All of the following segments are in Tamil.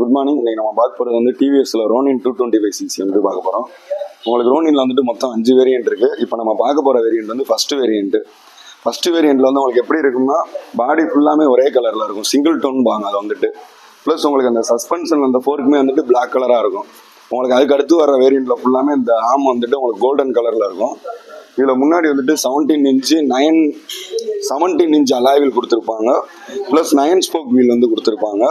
Good morning. இன்னைக்கு நம்ம பார்க்க போகிறது வந்து டிவிஎஸ்ல ரோனின் 225cc வந்து பார்க்க போகிறோம். உங்களுக்கு ரோனின்ல வந்துட்டு மொத்தம் 5 வேரியன்ட் இருக்குது. இப்போ நம்ம பார்க்க போகிற வேரியன்ட் வந்து ஃபஸ்ட்டு வேரியண்ட்டில் வந்து உங்களுக்கு எப்படி இருக்கும்னா பாடி ஃபுல்லாமே ஒரே கலரில் இருக்கும். சிங்கிள் டோன் பாங்க அது வந்துட்டு. ப்ளஸ் உங்களுக்கு அந்த சஸ்பென்ஷன் அந்த ஃபோர்க்குமே வந்துட்டு பிளாக் கலராக இருக்கும். உங்களுக்கு அதுக்கு அடுத்து வர வேரியண்ட்டில் ஃபுல்லாமே இந்த ஆம் வந்துட்டு உங்களுக்கு கோல்டன் கலரில் இருக்கும். இதில் முன்னாடி வந்துட்டு 17 இன்ச் அலாய் கொடுத்துருப்பாங்க. ப்ளஸ் 9 ஸ்போக் வீல் வந்து கொடுத்துருப்பாங்க.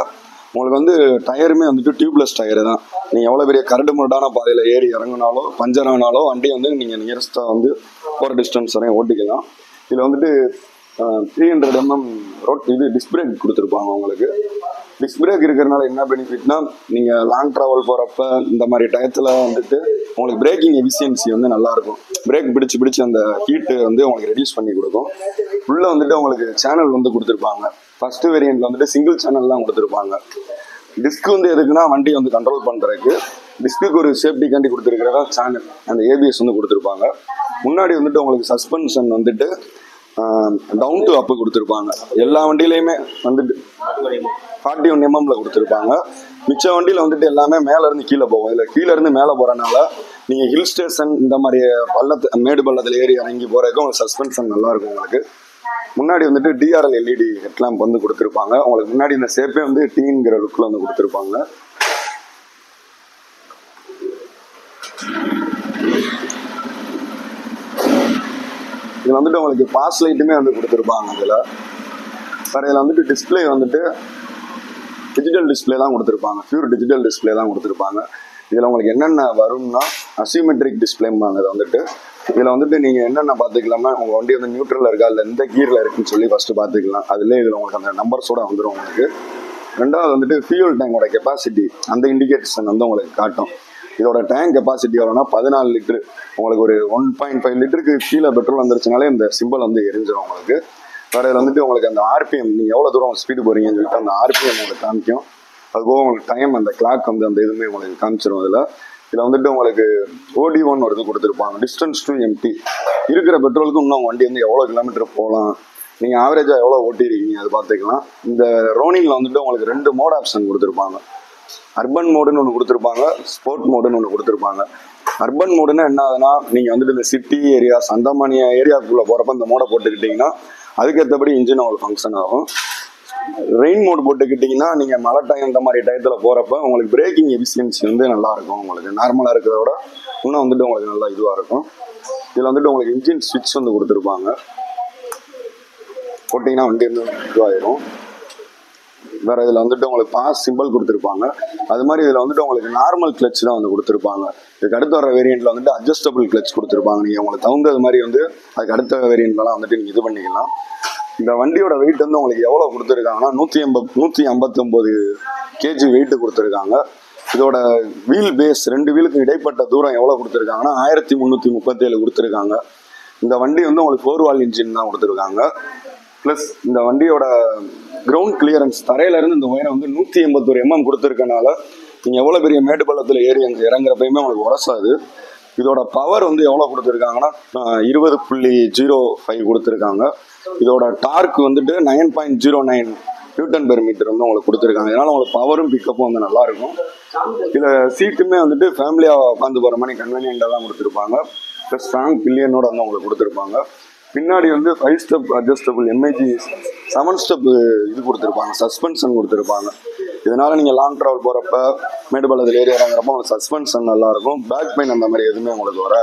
உங்களுக்கு வந்து டயருமே வந்துட்டு டியூப்லெஸ் டயரு தான். நீங்கள் எவ்வளோ பெரிய கரடு முரடான பாதையில் ஏறி இறங்கினாலோ பஞ்சர் ஆனாலோ வண்டி வந்து நீங்கள் நியரஸ்ட்டாக வந்து போகிற டிஸ்டன்ஸ் வரையும் ஓட்டிக்கலாம். இதில் வந்துட்டு 300 mm டிஸ்க் பிரேக் கொடுத்துருப்பாங்க. உங்களுக்கு டிஸ்க் பிரேக் இருக்கிறதுனால என்ன பெனிஃபிட்னா நீங்கள் லாங் ட்ராவல் போகிறப்ப இந்த மாதிரி டயத்தில் வந்துட்டு உங்களுக்கு பிரேக்கிங் எஃபிஷியன்சி வந்து நல்லாயிருக்கும். பிரேக் பிடிச்சி அந்த ஹீட்டு வந்து உங்களுக்கு ரெடியூஸ் பண்ணி கொடுக்கும். உள்ளே வந்துட்டு உங்களுக்கு சேனல் வந்து கொடுத்துருப்பாங்க. ஃபஸ்ட்டு வேரியண்ட்டில் வந்துட்டு சிங்கிள் சேனல் தான் கொடுத்துருப்பாங்க. டிஸ்க் வந்து எதுக்குன்னா வண்டி வந்து கண்ட்ரோல் பண்ணுறதுக்கு. டிஸ்க்கு ஒரு சேஃப்டிக்காண்டி கொடுத்துருக்கிறதா சேனல் அந்த ஏபிஎஸ் வந்து கொடுத்துருப்பாங்க. முன்னாடி வந்துட்டு உங்களுக்கு சஸ்பென்ஷன் வந்துட்டு டவுன் டு அப்பு கொடுத்துருப்பாங்க. எல்லா வண்டியிலையுமே வந்துட்டு 41 mm கொடுத்துருப்பாங்க. மிச்ச வண்டியில் வந்துட்டு எல்லாமே மேலேருந்து கீழே போகும். இதில் கீழேருந்து மேலே போகிறனால நீங்கள் ஹில் ஸ்டேஷன் இந்த மாதிரி மேடு பள்ளத்தில் ஏறி இறங்கி போகிறதுக்கு உங்களுக்கு சஸ்பென்ஷன் நல்லாயிருக்கும். உங்களுக்கு முன்னாடி வந்துட்டு டிஆர்எல் எல்இடி ஹெட்லாம்ப் வந்து கொடுத்துருப்பாங்க. உங்களுக்கு முன்னாடி இந்த ஷேப்பே வந்து டீங்கிற லுக்கில் வந்து கொடுத்துருப்பாங்க. இதில் வந்துட்டு உங்களுக்கு பாஸ் லைட்டுமே வந்து கொடுத்துருப்பாங்க. இதில் வந்துட்டு டிஸ்பிளே வந்துட்டு டிஜிட்டல் டிஸ்பிளே தான் கொடுத்துருப்பாங்க. பியூர் டிஜிட்டல் டிஸ்பிளே தான் கொடுத்துருப்பாங்க. இதில் உங்களுக்கு என்னென்ன வரும்னா அசிமெட்ரிக் டிஸ்பிளேம்பாங்க. இதை வந்துட்டு இதில் வந்துட்டு நீங்கள் என்னென்ன பார்த்துக்கலாம்னா உங்கள் வண்டி வந்து நியூட்ரலில் இருக்கா இல்லை எந்த கீரில் இருக்குன்னு சொல்லி ஃபஸ்ட்டு பார்த்துக்கலாம். அதுலேயே இதில் உங்களுக்கு அந்த நம்பர்ஸோட வந்துடும். உங்களுக்கு ரெண்டாவது வந்துட்டு ஃபியூல் டேங்கோட கெப்பாசிட்டி அந்த இண்டிகேஷன் வந்து உங்களுக்கு காட்டும். இதோட டேங்க் கெப்பாசிட்டி எவ்வளோனா 14 லிட்டரு. உங்களுக்கு ஒரு 1.5 லிட்டருக்கு கீழே பெட்ரோல் வந்துருச்சுனாலே இந்த சிம்பிள் வந்து எரிஞ்சிடும் உங்களுக்கு. வேறு இதில் வந்துட்டு உங்களுக்கு அந்த ஆர்பிஎம் நீங்கள் எவ்வளோ தூரம் ஸ்பீடு போகிறீங்கன்னு சொல்லிட்டு அந்த ஆர்பிஎம் உங்களுக்கு காமிக்கும். அதுபோக உங்களுக்கு டைம் அந்த கிளாக் வந்து அந்த இதுவுமே உங்களுக்கு காமிச்சிடும். இதில் வந்துட்டு உங்களுக்கு OD1 ஒரு இது கொடுத்துருப்பாங்க. டிஸ்டன்ஸ் டு எம்டி இருக்கிற பெட்ரோலுக்கு இன்னும் வண்டி வந்து எவ்வளோ கிலோமீட்டர் போகலாம், நீங்கள் ஆவரேஜாக எவ்வளோ ஓட்டிருக்கீங்க அது பார்த்துக்கலாம். இந்த ரோனிங்கில் வந்துட்டு உங்களுக்கு 2 மோட் ஆப்ஷன் கொடுத்துருப்பாங்க. அர்பன் மோடுன்னு ஒன்று கொடுத்துருப்பாங்க, ஸ்போர்ட் மோடுன்னு ஒன்று கொடுத்துருப்பாங்க. அர்பன் மோடுன்னா என்ன ஆகுதுன்னா நீங்கள் வந்துட்டு இந்த சிட்டி ஏரியாஸ் அந்த மாதிரி ஏரியாவுக்குள்ளே போகிறப்ப இந்த மோடை போட்டுக்கிட்டிங்கன்னா அதுக்கேற்றபடி இன்ஜின் உங்களுக்கு ஃபங்க்ஷன் ஆகும். ரெயின் மோட் போட்டுக்கிட்டிங்கன்னா நீங்கள் மழை டைம் இந்த மாதிரி டயத்தில் போகிறப்ப உங்களுக்கு பிரேக்கிங் எஃபிஷியன்சி வந்து நல்லாயிருக்கும். உங்களுக்கு நார்மலாக இருக்கிறத விட இன்னும் வந்துட்டு உங்களுக்கு நல்லா இதுவாக இருக்கும். இதில் வந்துட்டு உங்களுக்கு இன்ஜின் ஸ்விட்ச் வந்து கொடுத்துருப்பாங்க. போட்டிங்கன்னா வண்டி வந்து இதுவாகிடும். வேறு இதில் வந்துட்டு உங்களுக்கு பாஸ் சிம்பிள் கொடுத்துருப்பாங்க. அது மாதிரி இதில் வந்துட்டு உங்களுக்கு நார்மல் கிளச் தான் வந்து கொடுத்துருப்பாங்க. இதுக்கு அடுத்து வர வேரியண்ட்டில் வந்துட்டு அட்ஜஸ்டபிள் கிளச் கொடுத்துருப்பாங்க. நீங்கள் உங்களுக்கு தகுந்தது மாதிரி வந்து அதுக்கு அடுத்த வேரியண்ட்லாம் வந்துட்டு நீங்கள் இது பண்ணிக்கலாம். இந்த வண்டியோட வெயிட் வந்து உங்களுக்கு எவ்வளோ கொடுத்துருக்காங்கன்னா 159 kg வெயிட்டு கொடுத்துருக்காங்க. இதோட வீல் பேஸ் 2 வீலுக்கு இடைப்பட்ட தூரம் எவ்வளோ கொடுத்துருக்காங்கன்னா 1337 கொடுத்துருக்காங்க. இந்த வண்டி வந்து உங்களுக்கு 4 வால் இன்ஜின் தான் கொடுத்துருக்காங்க. ப்ளஸ் இந்த வண்டியோட கிரவுண்ட் கிளியரன்ஸ் தரையிலேருந்து இந்த உயரம் வந்து 181 mm கொடுத்துருக்கனால நீங்கள் எவ்வளோ பெரிய மேடு பள்ளத்தில் ஏறி அங்கே இறங்குறப்பயுமே உங்களுக்கு உரசாது. இதோட பவர் வந்து எவ்வளோ கொடுத்துருக்காங்கன்னா 20.05 கொடுத்துருக்காங்க. இதோட டார்க் வந்துட்டு 9.09 Nm வந்து உங்களுக்கு கொடுத்துருக்காங்க. இதனால் உங்களுக்கு பவரும் பிக்கப்பும் வந்து நல்லாயிருக்கும். இதில் சீட்டுமே வந்துட்டு ஃபேமிலியாக உட்காந்து போகிற மாதிரி கன்வீனியண்டாக தான் கொடுத்துருப்பாங்க. ப்ளஸ் ஸ்ட்ராங் பில்லியனோட வந்து உங்களுக்கு கொடுத்துருப்பாங்க. பின்னாடி வந்து 5 ஸ்டெப் அட்ஜஸ்டபிள் MIG 7 ஸ்டெப் இது கொடுத்துருப்பாங்க, சஸ்பென்ஷன் கொடுத்துருப்பாங்க. இதனால் நீங்கள் லாங் ட்ராவல் போகிறப்ப மேடு பள்ளத்தில் ஏறி இறங்குறப்போ உங்களுக்கு சஸ்பென்ஷன் நல்லாயிருக்கும். பேக் பெயின் அந்த மாதிரி எதுவுமே உங்களுக்கு வராது.